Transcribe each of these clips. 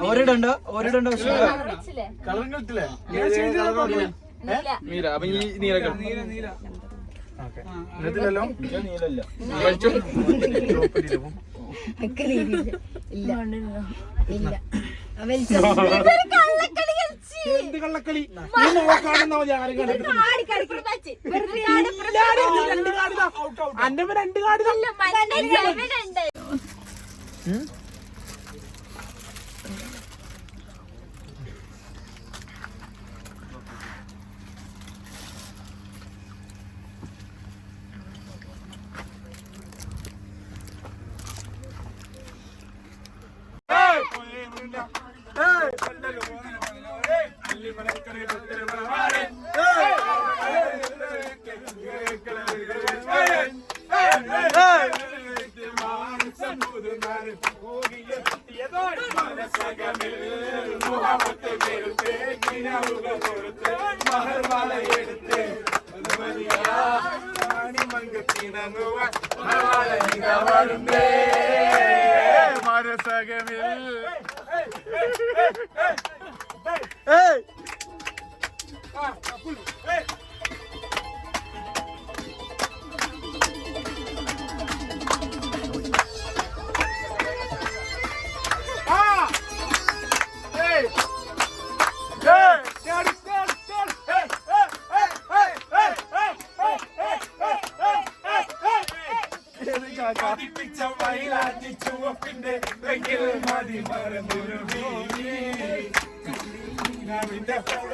ഓരിടണ്ടോ നീല അപ്പൊ ഈ നീല നീലല്ലോ എന്ത് കള്ളക്കളി അന്റെ രണ്ട് കാടിതാ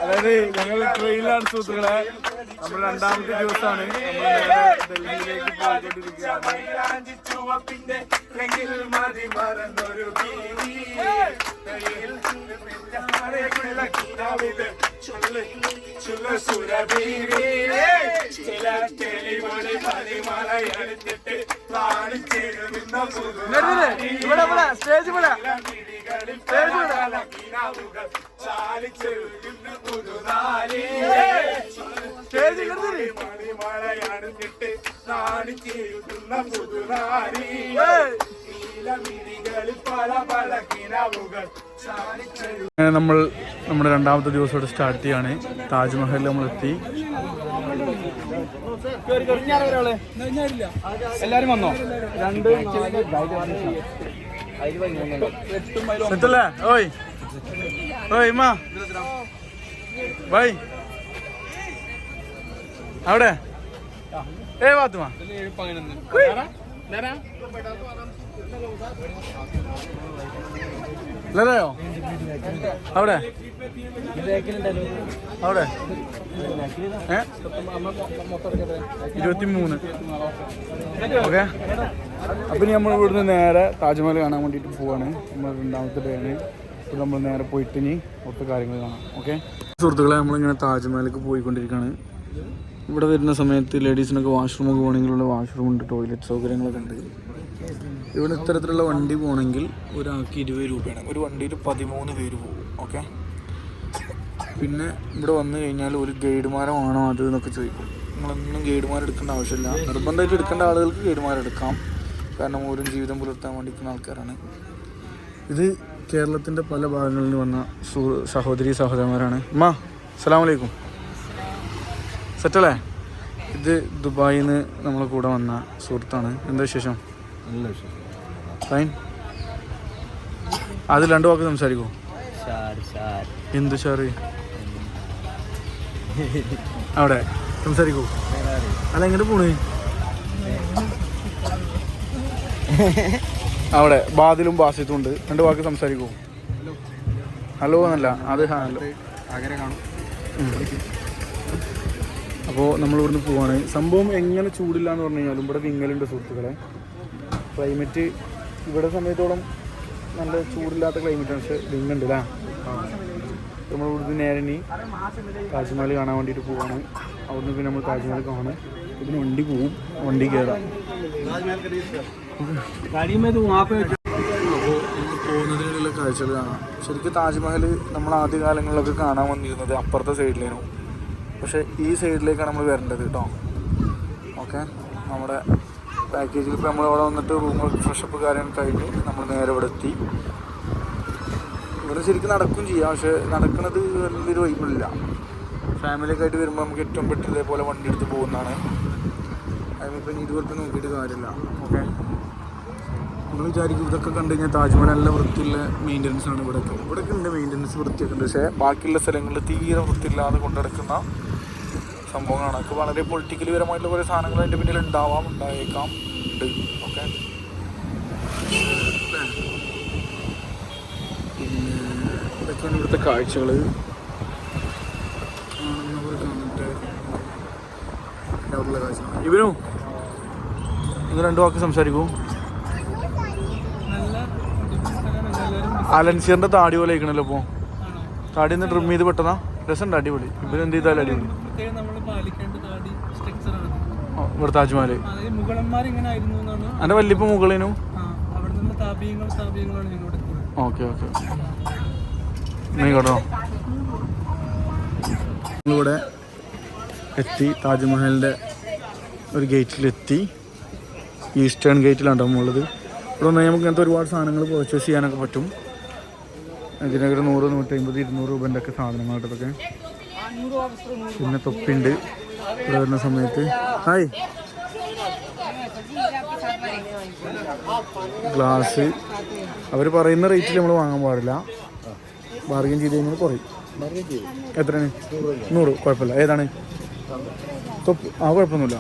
അതായത് ഞങ്ങൾ ട്രെയിനിലാണ് സുഹൃത്തുക്കളെ. നമ്മുടെ രണ്ടാമത്തെ ദിവസമാണ്. ഡൽഹിയിലേക്ക് പോയിക്കൊണ്ടിരിക്കുകയാണ്. ഇവിടെ സ്റ്റേജ് ഇവിടെ നമ്മൾ നമ്മുടെ രണ്ടാമത്തെ ദിവസം സ്റ്റാർട്ട് ചെയ്യാണ്. താജ്മഹലിൽ നമ്മളെത്തി. എല്ലാരും വന്നോ? സെറ്റല്ലേ? ഓയ് ഓയ് മാ ബൈ അവിടെ വാത്തുമാ ലതയോ അവിടെ അവിടെ 23. ഓക്കെ. അപ്പം ഇനി നമ്മൾ ഇവിടുന്ന് നേരെ താജ്മഹൽ കാണാൻ വേണ്ടിയിട്ട് പോവാണ്. നമ്മൾ രണ്ടാമത്തെ ഡേ ആണ്. അപ്പോൾ നമ്മൾ നേരെ പോയിട്ട് ഇനി ഒത്ത കാര്യങ്ങൾ കാണാം. ഓക്കെ സുഹൃത്തുക്കളെ, നമ്മളിങ്ങനെ താജ്മഹലിലേക്ക് പോയിക്കൊണ്ടിരിക്കുകയാണ്. ഇവിടെ വരുന്ന സമയത്ത് ലേഡീസിനൊക്കെ വാഷ്റൂമൊക്കെ പോകണമെങ്കിലുള്ള വാഷ്റൂം ഉണ്ട്, ടോയ്ലറ്റ് സൗകര്യങ്ങളൊക്കെ ഉണ്ട്. ഇവിടെ ഇത്തരത്തിലുള്ള വണ്ടി പോകണമെങ്കിൽ ഒരാൾക്ക് 20 രൂപയാണ്. ഒരു വണ്ടിയിൽ 13 പേര് പോകും. ഓക്കെ. പിന്നെ ഇവിടെ വന്നു കഴിഞ്ഞാൽ ഒരു ഗൈഡുമാരെ വേണോ അത് എന്നൊക്കെ ചോദിക്കും. നമ്മളൊന്നും ഗൈഡുമാരെടുക്കേണ്ട ആവശ്യമില്ല. നിർബന്ധമായിട്ട് എടുക്കേണ്ട ആളുകൾക്ക് ഗൈഡുമാരെടുക്കാം. കാരണം ഓരോ ജീവിതം പുലർത്താൻ വേണ്ടിക്കുന്ന ആൾക്കാരാണ്. ഇത് കേരളത്തിൻ്റെ പല ഭാഗങ്ങളിൽ നിന്ന് വന്ന സഹോദരി സഹോദരന്മാരാണ്. അമ്മ അസ്സലാമു അലൈക്കും. സെറ്റല്ലേ? ഇത് ദുബായിൽ നിന്ന് നമ്മളെ കൂടെ വന്ന സുഹൃത്താണ്. എന്താ വിശേഷം? നല്ല വിശേഷം. ഫൈൻ. അത് 2 വാക്ക് സംസാരിക്കൂ. എന്ത് ഷാറ് അവിടെ സംസാരിക്കൂ. അല്ല എങ്ങോട്ട് പോണേ? അവിടെ ബാദിലും ബാസിത്തും ഉണ്ട്. 2 വാക്ക് സംസാരിക്കൂ. ഹലോ എന്നല്ല, അത് ഹലോ. അപ്പോൾ നമ്മളിവിടുന്ന് പോവാണ്. സംഭവം എങ്ങനെ ചൂടില്ല എന്ന് പറഞ്ഞു കഴിഞ്ഞാലും ഇവിടെ വിങ്ങലുണ്ട് സുഹൃത്തുക്കളെ. ക്ലൈമറ്റ് ഇവിടെ സമയത്തോളം നല്ല ചൂടില്ലാത്ത ക്ലൈമറ്റാണ്. പക്ഷേ വിങ്ങുണ്ട് അല്ലേ? നമ്മൾ ഇവിടുന്ന് നേരെ ഇനി താജ്മഹൽ കാണാൻ വേണ്ടിയിട്ട് പോവാണ്. അവിടുന്ന് പിന്നെ നമ്മൾ താജ്മഹൽ കാണാൻ ഇതിന് വണ്ടി പോവും. വണ്ടി കയറാം. അപ്പോൾ പോകുന്നതിനുള്ള കാഴ്ചകൾ കാണാം. ശരിക്കും താജ്മഹൽ നമ്മൾ ആദ്യ കാലങ്ങളിലൊക്കെ കാണാൻ വന്നിരുന്നത് അപ്പുറത്തെ സൈഡിലേനു. പക്ഷേ ഈ സൈഡിലേക്കാണ് നമ്മൾ വരേണ്ടത് കേട്ടോ. ഓക്കെ, നമ്മുടെ പാക്കേജിൽ ഇപ്പോൾ നമ്മളവിടെ വന്നിട്ട് റൂമുകൾക്ക് ഫ്രഷപ്പ് കാര്യങ്ങൾ കഴിഞ്ഞ് നമ്മൾ നേരെ ഇവിടെ എത്തി. ഇവിടെ ശരിക്കും നടക്കും ചെയ്യാം, പക്ഷേ നടക്കുന്നത് വലിയൊരു വൈബില്ല. ഫാമിലിയൊക്കെ ആയിട്ട് വരുമ്പോൾ നമുക്ക് ഏറ്റവും ബെറ്റർ ഇതേപോലെ വണ്ടി എടുത്ത് പോകുന്നതാണ്. അതിനിപ്പോൾ 20 രൂപ നോക്കിയിട്ട് കാര്യമില്ല. ഓക്കെ, നമ്മൾ വിചാരിക്കും ഇതൊക്കെ കണ്ടു കഴിഞ്ഞാൽ താജ്മഹൽ നല്ല വൃത്തിയുള്ള മെയിൻ്റനൻസ് ആണ്. ഇവിടെയൊക്കെ ഉണ്ട് മെയിൻ്റനൻസ്, വൃത്തിയൊക്കെ ഉണ്ട്. പക്ഷേ ബാക്കിയുള്ള സ്ഥലങ്ങളിൽ തീരെ വൃത്തിയില്ലാതെ കൊണ്ടുനടക്കുന്ന സംഭവങ്ങളാണ്. അതൊക്കെ വളരെ പൊളിറ്റിക്കലി പരമായിട്ടുള്ള കുറേ സാധനങ്ങൾ അതിൻ്റെ പിന്നിൽ ഉണ്ടായേക്കാം ഉണ്ട്. ഓക്കെ, പിന്നെ ഇതൊക്കെയാണ് ഇവിടുത്തെ കാഴ്ചകൾ. ഇവനു നിങ്ങൾ 2 വാക്ക് സംസാരിക്കൂ. അലൻസിയറിന്റെ താടി പോലെ ആയിക്കണല്ലോ ഇപ്പോൾ. താടി ഒന്ന് ട്രിം ചെയ്ത് പെട്ടെന്നാ രസമുണ്ട്, അടിപൊളി. ഇവര് എന്ത് ചെയ്താലും അടിപൊളി. ഇവിടെ താജ്മഹൽ എൻ്റെ വല്യപ്പ മുകളിനു. ഓക്കെ ഓക്കെ, കേട്ടോ. നമ്മളിവിടെ എത്തി, താജ്മഹലിൻ്റെ ഒരു ഗേറ്റിലെത്തി. ഈസ്റ്റേൺ ഗേറ്റിലാണ് നമ്മളുള്ളത്. ഇവിടെ വന്നാൽ നമുക്ക് ഇങ്ങനത്തെ ഒരുപാട് സാധനങ്ങൾ പർച്ചേസ് ചെയ്യാനൊക്കെ പറ്റും. ഇതിനൊക്കെ 100, 150, 200 രൂപേൻ്റെ ഒക്കെ സാധനങ്ങളായിട്ടൊക്കെ. പിന്നെ തൊപ്പിണ്ട് ഇവിടെ വരുന്ന സമയത്ത്. ഹായ്, ഗ്ലാസ് അവർ പറയുന്ന റേറ്റിൽ നമ്മൾ വാങ്ങാൻ പാടില്ല. ബാർഗെയിൻ ചെയ്ത് കഴിഞ്ഞാൽ കുറയും. എത്രയാണ്? 100. കുഴപ്പമില്ല. ഏതാണ് തൊപ്പി? കുഴപ്പമൊന്നുമില്ല.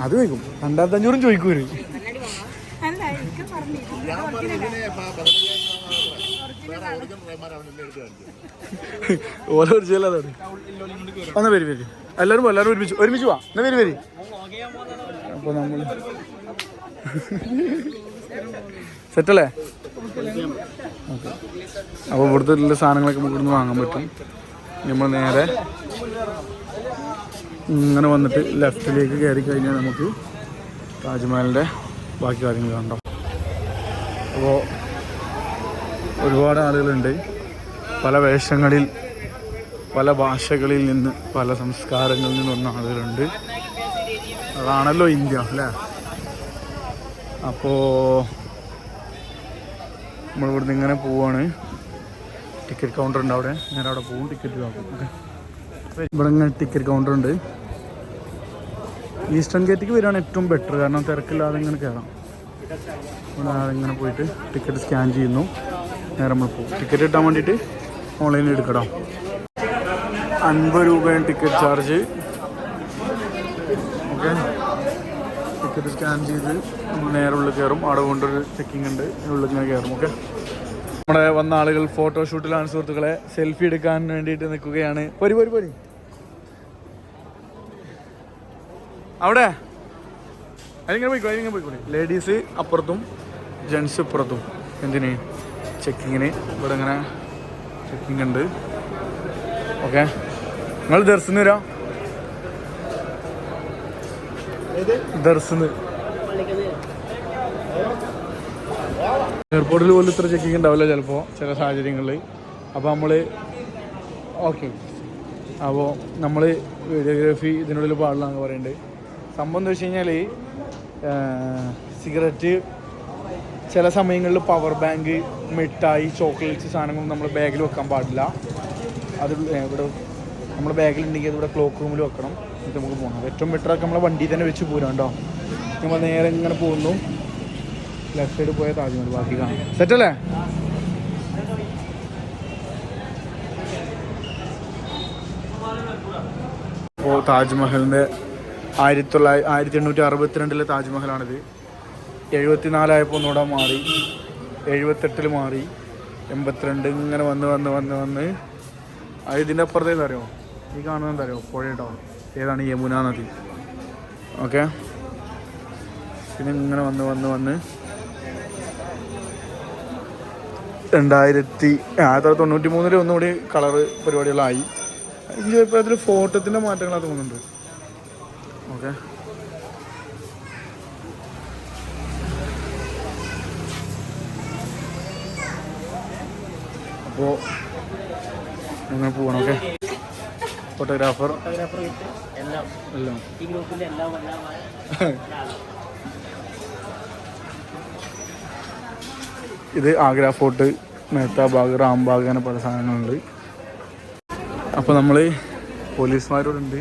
അത് ചോദിക്കും. 2500 ചോദിക്കും വരും. ഓരോ ഒറിജിനലാണ്. ഒന്ന് വരും. എല്ലാവരും ഒരുമിച്ച് പോവാം. എന്നാ വരും. അപ്പോൾ നമ്മൾ സെറ്റല്ലേ? ഓക്കെ, അപ്പോൾ ഇവിടുത്തെ ഉള്ള സാധനങ്ങളൊക്കെ നമുക്ക് ഇവിടുന്ന് വാങ്ങാൻ പറ്റും. നമ്മൾ നേരെ ഇങ്ങനെ വന്നിട്ട് ലെഫ്റ്റിലേക്ക് കയറി കഴിഞ്ഞാൽ നമുക്ക് താജ്മഹലിൻ്റെ ബാക്കി കാര്യങ്ങൾ കണ്ടോ. അപ്പോൾ ഒരുപാട് ആളുകളുണ്ട്, പല വേഷങ്ങളിൽ, പല ഭാഷകളിൽ നിന്ന്, പല സംസ്കാരങ്ങളിൽ നിന്ന് വന്ന ആളുകളുണ്ട്. അതാണല്ലോ ഇന്ത്യ അല്ലേ? അപ്പോൾ നമ്മളിവിടുന്ന് ഇങ്ങനെ പോവാണ്. ടിക്കറ്റ് കൗണ്ടർ ഉണ്ട് അവിടെ. നേരെ അവിടെ പോകും, ടിക്കറ്റ് വാങ്ങും. ഓക്കെ, ഇവിടെ ഇങ്ങനെ ടിക്കറ്റ് കൗണ്ടർ ഉണ്ട്. ഈസ്റ്റേൺ ഗേറ്റിലേക്ക് വരികയാണ് ഏറ്റവും ബെറ്റർ, കാരണം തിരക്കില്ലാതെ ഇങ്ങനെ കയറാം. ഇവിടെ ഇങ്ങനെ പോയിട്ട് ടിക്കറ്റ് സ്കാൻ ചെയ്യുന്നു, നേരെ നമ്മൾ പോകും. ടിക്കറ്റ് കിട്ടാൻ വേണ്ടിയിട്ട് ഓൺലൈനിൽ എടുക്കണം. 50 രൂപയാണ് ticket charge. Okay, ticket scan ചെയ്ത് നമ്മൾ നേരെ ഉള്ളിൽ കയറും. അവിടെ കൊണ്ടൊരു ചെക്കിംഗ് ഉണ്ട്, ഉള്ളിൽ ഇങ്ങനെ കയറും. ഓക്കെ, നമ്മുടെ വന്ന ആളുകൾ ഫോട്ടോഷൂട്ടിലാണ് സുഹൃത്തുക്കളെ. സെൽഫി എടുക്കാൻ വേണ്ടിയിട്ട് നിൽക്കുകയാണ്. പോരി അവിടെ അതിങ്ങനെ പോയിക്കോളി. ലേഡീസ് അപ്പുറത്തും ജെൻസ് ഇപ്പുറത്തും. എന്തിന്? ചെക്കിങ്ങിന്. ഇവിടെ ഇങ്ങനെ ചെക്കിങ് ഉണ്ട്. ഓക്കെ, നിങ്ങൾ ദർശന് വരാം. ദർശന് എയർപോർട്ടിൽ പോലും ഇത്ര ചെക്കിങ് ഉണ്ടാവില്ല ചിലപ്പോൾ, ചില സാഹചര്യങ്ങളിൽ. അപ്പോൾ നമ്മൾ വീഡിയോഗ്രാഫി ഇതിനുള്ളിൽ പാടില്ല എന്ന് പറയുന്നുണ്ട്. സംഭവം എന്താ വെച്ച് കഴിഞ്ഞാൽ, സിഗരറ്റ്, ചില സമയങ്ങളിൽ പവർ ബാങ്ക്, മിഠായി, ചോക്ലേറ്റ്സ് സാധനങ്ങൾ നമ്മൾ ബാഗിൽ വെക്കാൻ പാടില്ല. അത് ഇവിടെ നമ്മുടെ ബാഗിലുണ്ടെങ്കിൽ അത് ഇവിടെ ക്ലോക്ക് റൂമിൽ വെക്കണം. എന്നിട്ട് നമുക്ക് പോകണം. ഏറ്റവും ബെറ്ററൊക്കെ നമ്മളെ വണ്ടി തന്നെ വെച്ച് പോരാം കേട്ടോ. നമ്മൾ നേരെ ഇങ്ങനെ പോകുന്നു. ലെഫ്റ്റ് സൈഡ് പോയ താജ്മഹൽ ബാക്കി കാണാം. സെറ്റല്ലേ? അപ്പോൾ താജ്മഹലിൻ്റെ 1862 താജ്മഹലാണിത്. 74 ഒന്നുകൂടെ മാറി, 78 മാറി, 82 ഇങ്ങനെ വന്ന് അത് ഇതിൻ്റെ അപ്പുറത്തെ എന്താ അറിയോ? ഈ കാണുന്നത് എന്താ അറിയോ? പുഴ കേട്ടോ. ഏതാണ്? യമുന നദി. ഓക്കെ, പിന്നെ ഇങ്ങനെ വന്ന് 1993 ഒന്നുകൂടി കളറ് പരിപാടികളായി. ഇപ്പോൾ അതിൽ ഫോട്ടോത്തിൻ്റെ മാറ്റങ്ങളാണ് തോന്നുന്നുണ്ട്. ഓക്കെ, അപ്പോൾ അങ്ങനെ പോകണം. ഓക്കെ, ഫോട്ടോഗ്രാഫർ എല്ലാം എല്ലാം ഈ ഗ്രൂപ്പിൻ്റെ എല്ലാം ഇത് ആഗ്ര ഫോർട്ട്, മേത്താബാഗ്, റാംബാഗ്, അങ്ങനെ പല സാധനങ്ങളുണ്ട്. അപ്പോൾ നമ്മൾ പോലീസുമാരോടുണ്ട്.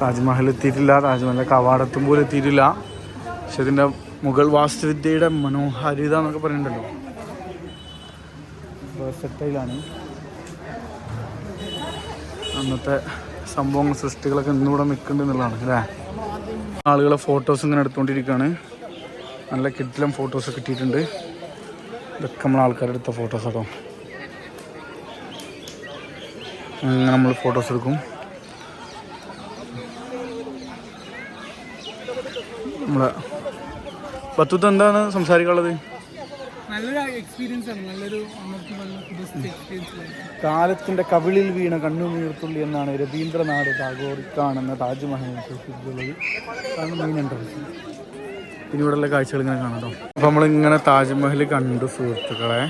താജ്മഹൽ എത്തിയിട്ടില്ല, താജ്മഹലിൻ്റെ കവാടത്തും പോലും എത്തിയിട്ടില്ല. പക്ഷെ ഇതിൻ്റെ മുഗൾ വാസ്തുവിദ്യയുടെ മനോഹാരിത എന്നൊക്കെ പറയുന്നുണ്ടല്ലോ, സെറ്റയിലാണ് അന്നത്തെ സംഭവങ്ങൾ, സൃഷ്ടികളൊക്കെ ഇന്നിവിടെ നിൽക്കുന്നുണ്ട് എന്നുള്ളതാണ് അല്ലേ. ആളുകളെ ഫോട്ടോസ് ഇങ്ങനെ എടുത്തുകൊണ്ടിരിക്കുകയാണ്. നല്ല കിഡിലും ഫോട്ടോസ് കിട്ടിയിട്ടുണ്ട്. ഇതൊക്കെ നമ്മൾ ആൾക്കാരെടുത്ത ഫോട്ടോസ് കേട്ടോ. അങ്ങനെ നമ്മൾ ഫോട്ടോസ് എടുക്കും. നമ്മളെ ബത്തുത്ത് എന്താണ് സംസാരിക്കാനുള്ളത്? നല്ലൊരു എക്സ്പീരിയൻസ് ആണ്, നല്ലൊരു കാലത്തിൻ്റെ കവിളിൽ വീണ കണ്ണുനീർത്തുള്ളി എന്നാണ് രവീന്ദ്രനാഥ് ടാഗോർ കാണുന്ന താജ്മഹലിനെ സൂക്ഷിച്ചിട്ടുള്ളത്. അതാണ് മെയിൻ എൻട്രൻസ്. പിന്നെ ഇവിടെയുള്ള കാഴ്ചകൾ ഇങ്ങനെ കാണാം കേട്ടോ. അപ്പോൾ നമ്മളിങ്ങനെ താജ്മഹൽ കണ്ടു സുഹൃത്തുക്കളെ.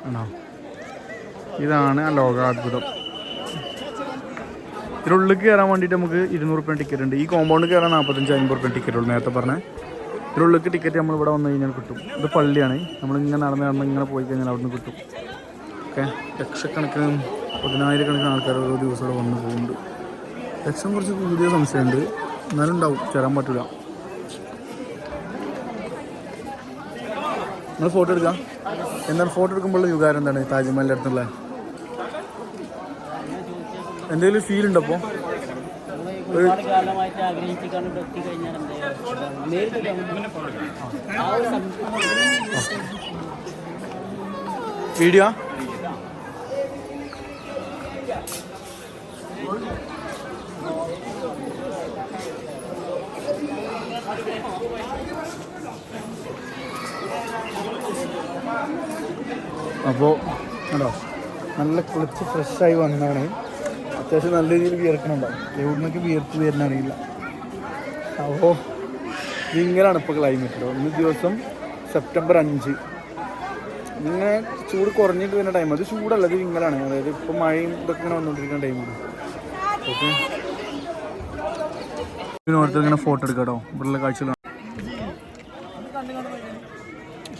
ആണോ, ഇതാണ് ആ ലോകാത്ഭുതം. ഇതിനുള്ളിൽ കയറാൻ വേണ്ടിയിട്ട് നമുക്ക് 200 രൂപ ടിക്കറ്റ് ഉണ്ട്. ഈ കോമ്പൗണ്ട് കയറാൻ 45-50 രൂപ ടിക്കറ്റ് ഉള്ളൂ. നേരത്തെ പറഞ്ഞ ഇതിനുള്ളിലേക്ക് ടിക്കറ്റ് നമ്മൾ ഇവിടെ വന്നു കഴിഞ്ഞാൽ കിട്ടും. ഇത് പള്ളിയാണ്. നമ്മളിങ്ങനെ നടന്ന് ഇങ്ങനെ പോയി കഴിഞ്ഞാൽ അവിടെ നിന്ന് കിട്ടും. ഓക്കെ, ലക്ഷക്കണക്കിനും 10,000-കണക്കിന് ആൾക്കാർ ഓരോ ദിവസം ഇവിടെ വന്ന് പോകുന്നുണ്ട്. ലക്ഷം കുറച്ച് കൂടിയ സംശയമുണ്ട്, എന്നാലും ഉണ്ടാവും, ചേരാൻ പറ്റില്ല. നിങ്ങൾ ഫോട്ടോ എടുക്കാം. എന്താണ് ഫോട്ടോ എടുക്കുമ്പോഴുള്ള വികാരം എന്താണ്? താജ്മഹലിൻ്റെ അടുത്തുള്ള എന്തെങ്കിലും ഫീൽ ഉണ്ടോ? അപ്പോൾ ഒരുപാട് കാലമായിട്ട് ആഗ്രഹിച്ചിട്ടാണ് എത്തി കഴിഞ്ഞാൽ വീഡിയോ അപ്പോൾ കേട്ടോ, നല്ല കുളിച്ച് ഫ്രഷായി വന്നതാണ്. അത്യാവശ്യം നല്ല രീതിയിൽ വിയർക്കണുണ്ടാവും. എവിടുന്നൊക്കെ വിയർത്ത് വരുന്ന അറിയില്ല. അപ്പോൾ ഇങ്ങനെയാണ് ഇപ്പോൾ ക്ലൈമറ്റ് കേട്ടോ. ഇന്ന് ദിവസം സെപ്റ്റംബർ 5. ഇങ്ങനെ ചൂട് കുറഞ്ഞിട്ട് വരുന്ന ടൈം. അത് ചൂടല്ല, ഇത് വിങ്ങലാണ്. അതായത് ഇപ്പോൾ മഴയും ഇതൊക്കെ ഇങ്ങനെ വന്നുകൊണ്ടിരിക്കുന്ന ടൈമാണ്. ഓക്കെ, ഇതിനോടത്ത് ഇങ്ങനെ ഫോട്ടോ എടുക്കാം കേട്ടോ. ഇവിടെയുള്ള കാഴ്ചകളാണ്.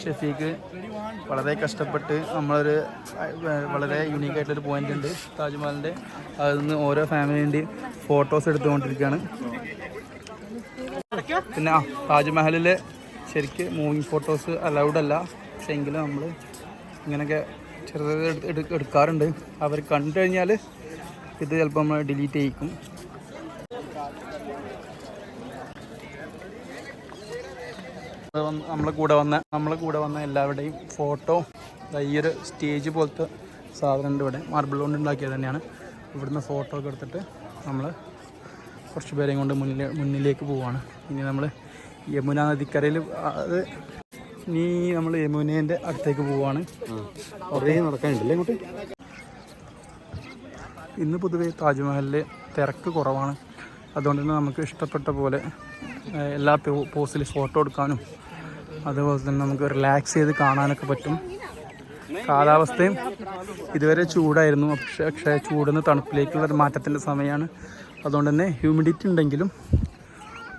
ഷെഫീക്ക് വളരെ കഷ്ടപ്പെട്ട് നമ്മളൊരു വളരെ യുണീക്കായിട്ടൊരു പോയിൻ്റ് ഉണ്ട് താജ്മഹലിൻ്റെ. അതിൽ നിന്ന് ഓരോ ഫാമിലിൻ്റെ ഫോട്ടോസ് എടുത്തുകൊണ്ടിരിക്കുകയാണ്. പിന്നെ താജ്മഹലിൽ ശരിക്ക് മൂവിങ് ഫോട്ടോസ് അലൗഡ് അല്ല. പക്ഷേ എങ്കിലും നമ്മൾ ഇങ്ങനെയൊക്കെ ചെറുതായി എടുക്കാറുണ്ട്. അവർ കണ്ടു കഴിഞ്ഞാൽ ഇത് ചിലപ്പോൾ നമ്മൾ ഡിലീറ്റ് ചെയ്യിക്കും. നമ്മളെ കൂടെ വന്ന എല്ലാവരുടെയും ഫോട്ടോ ഈ ഒരു സ്റ്റേജ് പോലത്തെ സാധനം ഉണ്ട് ഇവിടെ. മാർബിൾ കൊണ്ട് ഉണ്ടാക്കിയത് തന്നെയാണ്. ഇവിടുന്ന് ഫോട്ടോ ഒക്കെ എടുത്തിട്ട് നമ്മൾ കുറച്ച് പേരെയും കൊണ്ട് മുന്നിലേക്ക് പോവുകയാണ്. ഇനി നമ്മൾ യമുന നദിക്കരയിൽ ഇനി നമ്മൾ യമുനേൻ്റെ അടുത്തേക്ക് പോവുകയാണ്. കുറേ നടക്കാനുണ്ടല്ലേ ഇങ്ങോട്ട്. ഇന്ന് പൊതുവേ താജ്മഹലിൽ തിരക്ക് കുറവാണ്. അതുകൊണ്ട് തന്നെ നമുക്ക് ഇഷ്ടപ്പെട്ട പോലെ എല്ലാ പോസിൽ ഫോട്ടോ എടുക്കാനും അതുപോലെ തന്നെ നമുക്ക് റിലാക്സ് ചെയ്ത് കാണാനൊക്കെ പറ്റും. കാലാവസ്ഥയും ഇതുവരെ ചൂടായിരുന്നു. പക്ഷേ ചൂടിന്ന് തണുപ്പിലേക്കുള്ള ഒരു മാറ്റത്തിൻ്റെ സമയമാണ്. അതുകൊണ്ട് തന്നെ ഹ്യൂമിഡിറ്റി ഉണ്ടെങ്കിലും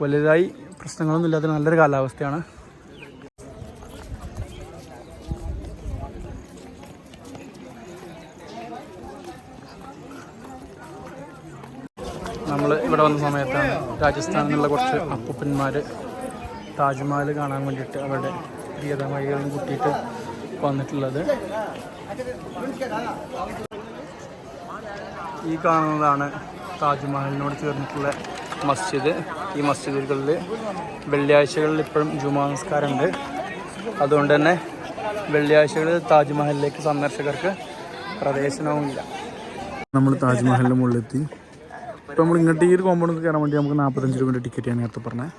വലുതായി പ്രശ്നങ്ങളൊന്നും ഇല്ലാത്ത നല്ലൊരു കാലാവസ്ഥയാണ്. നമ്മൾ ഇവിടെ വന്ന സമയത്താണ് രാജസ്ഥാനിൽ നിന്നുള്ള കുറച്ച് അപ്പൂപ്പന്മാർ താജ്മഹൽ കാണാൻ വേണ്ടിയിട്ട് അവരുടെ പ്രിയതമകളും കൂട്ടിയിട്ട് വന്നിട്ടുള്ളത്. ഈ കാണുന്നതാണ് താജ്മഹലിനോട് ചേർന്നിട്ടുള്ള മസ്ജിദ്. ഈ മസ്ജിദുകളിൽ വെള്ളിയാഴ്ചകളിൽ ഇപ്പോഴും ജുമാ നമസ്കാരമുണ്ട്. അതുകൊണ്ട് തന്നെ വെള്ളിയാഴ്ചകളിൽ താജ്മഹലിലേക്ക് സന്ദർശകർക്ക് പ്രവേശനവുമില്ല. നമ്മൾ താജ്മഹലിൻ്റെ മുകളിലെത്തി. ഇപ്പോൾ നമ്മൾ ഇങ്ങോട്ട് ഈ ഒരു കോമ്പൗണ്ട് കയറാൻ വേണ്ടി നമുക്ക് 45 രൂപയുടെ ടിക്കറ്റാണ് നേരത്തെ പറഞ്ഞത്.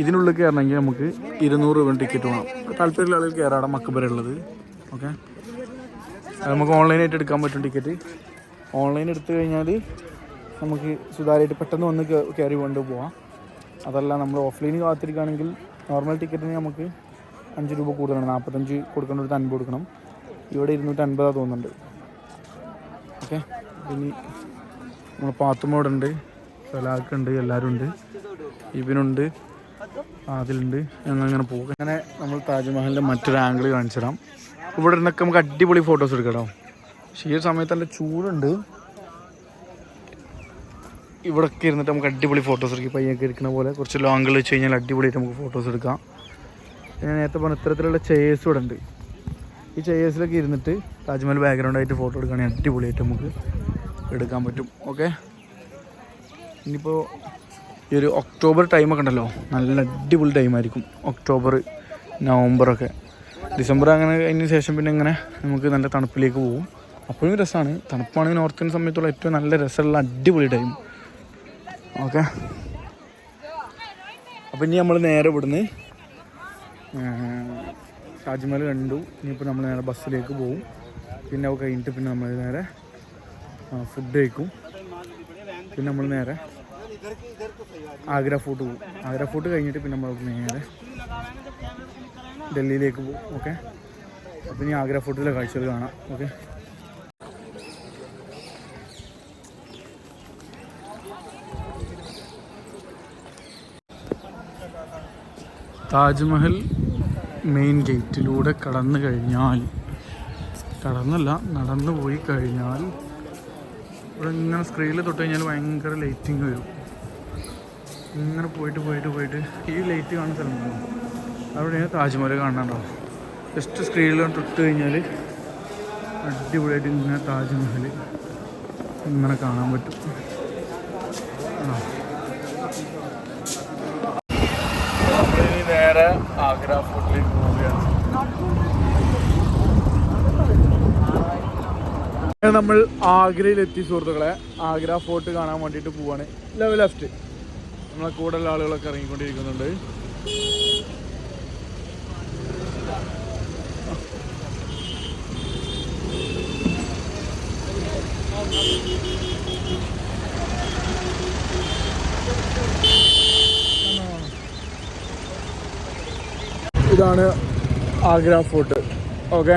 ഇതിനുള്ളിൽ കയറണമെങ്കിൽ നമുക്ക് 200 രൂപ ടിക്കറ്റ് വേണം. താല്പര്യമുള്ള ആളുകൾ കയറാം. മക്കബറ ഉള്ളത്. ഓക്കെ, നമുക്ക് ഓൺലൈനായിട്ട് എടുക്കാൻ പറ്റും ടിക്കറ്റ്. ഓൺലൈൻ എടുത്തു കഴിഞ്ഞാൽ നമുക്ക് സുതാര്യമായിട്ട് പെട്ടെന്ന് വന്ന് കയറി കൊണ്ട് പോവാം. അതല്ല നമ്മൾ ഓഫ്ലൈനിൽ കാത്തിരിക്കുകയാണെങ്കിൽ നോർമൽ ടിക്കറ്റിന് നമുക്ക് 5 രൂപ കൂടുതലാണ്. 45 കൊടുക്കേണ്ടത് 50 കൊടുക്കണം. ഇവിടെ 250 തോന്നുന്നുണ്ട്. ഓക്കെ. ഇനി നമ്മൾ പാത്തുമോടുണ്ട്, സലാഖുണ്ട്, എല്ലാവരും ഉണ്ട്, ഇവനുണ്ട്, അതിലുണ്ട്. ഞങ്ങൾ ഇങ്ങനെ പോകും. അങ്ങനെ നമ്മൾ താജ്മഹലിൻ്റെ മറ്റൊരു ആംഗിൾ കാണിച്ചു തരാം. ഇവിടെ ഇരുന്നൊക്കെ നമുക്ക് അടിപൊളി ഫോട്ടോസ് എടുക്കാം കേട്ടോ. പക്ഷേ ഈ സമയത്ത് നല്ല ചൂടുണ്ട്. ഇവിടെയൊക്കെ ഇരുന്നിട്ട് നമുക്ക് അടിപൊളി ഫോട്ടോസ് എടുക്കും. പയ്യൊക്കെ ഇരിക്കുന്ന പോലെ കുറച്ച് ലോങ്ങിൽ വെച്ച് കഴിഞ്ഞാൽ അടിപൊളിയായിട്ട് നമുക്ക് ഫോട്ടോസ് എടുക്കാം. ഞാൻ നേരത്തെ പറഞ്ഞ ഇത്തരത്തിലുള്ള ചെയേഴ്സ് ഇവിടെ ഉണ്ട്. ഈ ചെയേഴ്സിലൊക്കെ ഇരുന്നിട്ട് താജ്മഹൽ ബാക്ക്ഗ്രൗണ്ടായിട്ട് ഫോട്ടോ എടുക്കുകയാണെങ്കിൽ അടിപൊളിയായിട്ട് നമുക്ക് എടുക്കാൻ പറ്റും. ഓക്കെ. ഇനിയിപ്പോൾ ഈ ഒരു ഒക്ടോബർ ടൈമൊക്കെ ഉണ്ടല്ലോ, നല്ല അടിപൊളി ടൈമായിരിക്കും. ഒക്ടോബർ, നവംബറൊക്കെ. ഡിസംബർ അങ്ങനെ അതിന് ശേഷം പിന്നെ ഇങ്ങനെ നമുക്ക് നല്ല തണുപ്പിലേക്ക് പോകും. അപ്പോഴും രസമാണ്. തണുപ്പാണെങ്കിൽ നോർത്ത് ഇന്ത്യൻ സമയത്തുള്ള ഏറ്റവും നല്ല രസമുള്ള അടിപൊളി ടൈം. ഓക്കെ. അപ്പം ഇനി നമ്മൾ നേരെ ഇവിടുന്ന് താജ്മഹൽ കണ്ടു. ഇനിയിപ്പോൾ നമ്മൾ നേരെ ബസ്സിലേക്ക് പോകും. പിന്നെ അത് കഴിഞ്ഞിട്ട് പിന്നെ നമ്മൾ നേരെ ഫുഡ് കഴിക്കും. പിന്നെ നമ്മൾ നേരെ ആഗ്ര ഫോർട്ട് പോകും. ആഗ്ര ഫോർട്ട് കഴിഞ്ഞിട്ട് പിന്നെ നമ്മൾ നേരെ ഡൽഹിയിലേക്ക് പോകും. ഓക്കെ. അപ്പം ഇനി ആഗ്ര ഫോർട്ടിലെ കാഴ്ചകൾ കാണാം. ഓക്കെ. താജ്മഹൽ മെയിൻ ഗേറ്റിലൂടെ കടന്നു കഴിഞ്ഞാൽ, നടന്നു പോയി കഴിഞ്ഞാൽ ഇവിടെ ഇങ്ങനെ സ്ക്രീനിൽ തൊട്ട് കഴിഞ്ഞാൽ ഭയങ്കര ലൈറ്റിങ് വരും. ഇങ്ങനെ പോയിട്ട് ഈ ലൈറ്റ് കാണുന്ന സ്ഥലമുണ്ടോ, അവിടെയാണ് താജ്മഹൽ കാണാനുണ്ടാവും. ജസ്റ്റ് സ്ക്രീനിൽ തൊട്ട് കഴിഞ്ഞാൽ അടിപൊളിയായിട്ട് ഇങ്ങനെ താജ്മഹൽ ഇങ്ങനെ കാണാൻ പറ്റും. നേരെ ആഗ്ര ഫോർട്ടിലേക്ക് പോവുകയാണ്. നമ്മൾ ആഗ്രയിലെത്തി സുഹൃത്തുക്കളെ. ആഗ്ര ഫോർട്ട് കാണാൻ വേണ്ടിയിട്ട് പോവാണ്. ലെഫ്റ്റ് നമ്മളെ കൂടുതൽ ആളുകളൊക്കെ ഇറങ്ങിക്കൊണ്ടിരിക്കുന്നുണ്ട്. ഇതാണ് ആഗ്ര ഫോർട്ട്. ഓക്കെ.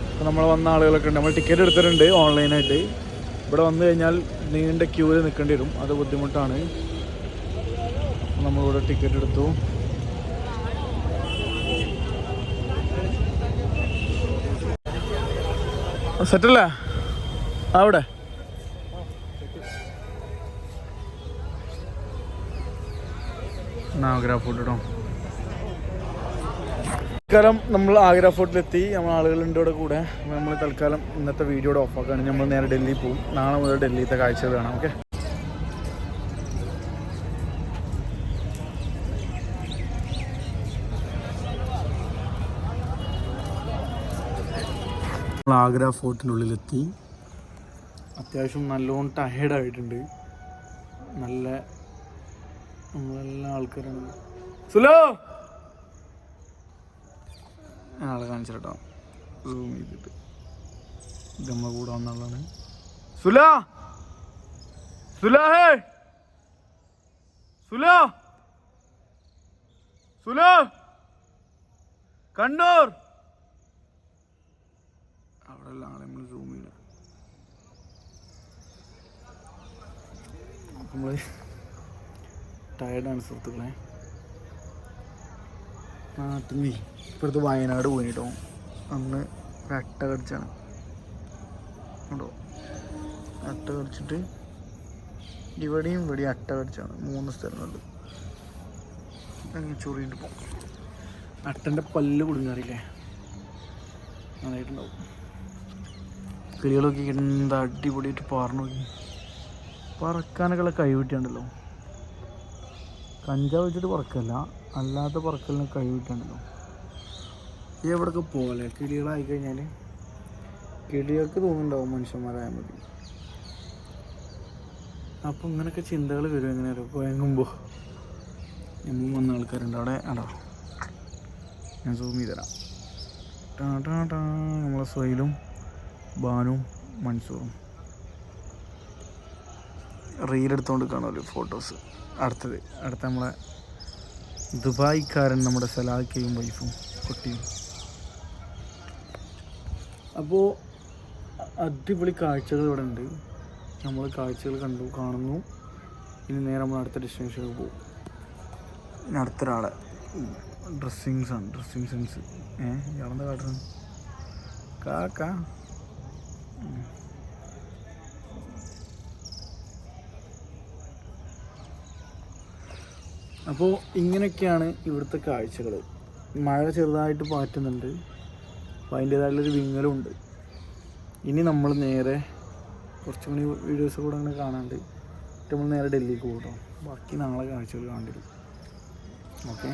അപ്പോൾ നമ്മൾ വന്ന ആളുകളൊക്കെ ഉണ്ട്. നമ്മൾ ടിക്കറ്റ് എടുത്തിട്ടുണ്ട് ഓൺലൈനായിട്ട്. ഇവിടെ വന്നു കഴിഞ്ഞാൽ നീണ്ട ക്യൂവിൽ നിൽക്കേണ്ടി വരും. അത് ബുദ്ധിമുട്ടാണ്. നമ്മളിവിടെ ടിക്കറ്റ് എടുത്തു. സെറ്റല്ലേ അവിടെ? ആഗ്ര ഫോർട്ട് കേട്ടോ. തൽക്കാലം നമ്മൾ ആഗ്ര ഫോർട്ടിലെത്തി. നമ്മൾ ആളുകളുണ്ട് ഇവിടെ കൂടെ. നമ്മൾ തൽക്കാലം ഇന്നത്തെ വീഡിയോയുടെ ഓഫാക്കാണ്. നമ്മൾ നേരെ ഡൽഹി പോകും. നാളെ മുതൽ ഡൽഹിയിലത്തെ കാഴ്ചകൾ കാണാം. ഓക്കെ. നമ്മൾ ആഗ്ര ഫോർട്ടിൻ്റെ ഉള്ളിലെത്തി. അത്യാവശ്യം നല്ലോണം ടയേർഡായിട്ടുണ്ട്. നമ്മളെല്ലാ ആൾക്കാരാണ്. സുലോ ആളെ കാണിച്ചിട്ടോ, സൂം ചെയ്തിട്ട്. ഇത് നമ്മളെ കൂടെ വന്നുള്ളതാണ്. സുലോ കണ്ണൂർ. അവിടെ ഉള്ള ആളെ നമ്മൾ സൂം ചെയ്യണം. നമ്മൾ ടയർഡാണ് സുഹൃത്തുക്കളെ. നാട്ടിൽ നിന്ന് ഇപ്പോഴത്തെ വയനാട് പോയിട്ടോ. അന്ന് അട്ട കടിച്ചാണ് കേട്ടോ. അട്ട കടിച്ചിട്ട് ഇവിടെയും അട്ട കടിച്ചാണ്. 3 സ്ഥലങ്ങളുണ്ട്. അങ്ങനെ ചൊറിയിട്ട് പോകും. അട്ടൻ്റെ പല്ല് കുടുങ്ങാറില്ലേ, നന്നായിട്ടുണ്ടാവും. കിളികളൊക്കെ എന്താ അടിപൊളിയായിട്ട് പറന്നു നോക്കി. പറക്കാനൊക്കെയുള്ള കഴിവിട്ടുണ്ടല്ലോ. കഞ്ചാവ് വെച്ചിട്ട് പറക്കല്ല, അല്ലാത്ത പറക്കലിന് കഴിവിട്ടുണ്ടല്ലോ. ഈ എവിടെയൊക്കെ പോലെ കിളികളായി കഴിഞ്ഞാൽ കിളികൾക്ക് തോന്നുന്നുണ്ടാവും മനുഷ്യന്മാരായാൽ മതി. അപ്പം ഇങ്ങനെയൊക്കെ ചിന്തകൾ വരും. എങ്ങനെയാലും പോയങ്ങുമ്പോൾ എന്നും വന്ന ആൾക്കാരുണ്ട് അവിടെ. ആണോ, ഞാൻ സൂം ചെയ്ത് തരാം. നമ്മളെ സ്വയിലും ബാനും മൻസൂറും. റീലെടുത്തുകൊണ്ട് കാണുമല്ലോ ഫോട്ടോസ്. അടുത്ത നമ്മളെ ദുബായിക്കാരൻ നമ്മുടെ സലാഖയും വൈഫും കുട്ടിയും. അപ്പോൾ അടിപൊളി കാഴ്ചകൾ ഇവിടെ ഉണ്ട്. നമ്മൾ കാഴ്ചകൾ കാണുന്നു. ഇനി നേരെ നമ്മൾ അടുത്ത ഡെസ്റ്റിനേഷനിൽ പോകും. ഇനി അടുത്തൊരാളെ ഡ്രസ്സിങ് സെൻസ്. ഇയാളെന്താ കാട്ടുന്നത്? കാക്ക അപ്പോൾ ഇങ്ങനെയൊക്കെയാണ് ഇവിടുത്തെ കാഴ്ചകൾ. മഴ ചെറുതായിട്ട് പാറ്റുന്നുണ്ട്, അപ്പോൾ അതിൻ്റേതായുള്ളൊരു വിങ്ങലുണ്ട്. ഇനി നമ്മൾ നേരെ കുറച്ച് മണി വീഡിയോസ് കൂടെ അങ്ങനെ കാണാണ്ട് നമ്മൾ നേരെ ഡൽഹിക്ക് പോകട്ടോ. ബാക്കി നാളെ കാഴ്ചകൾ കാണേണ്ടി വരും. ഓക്കെ.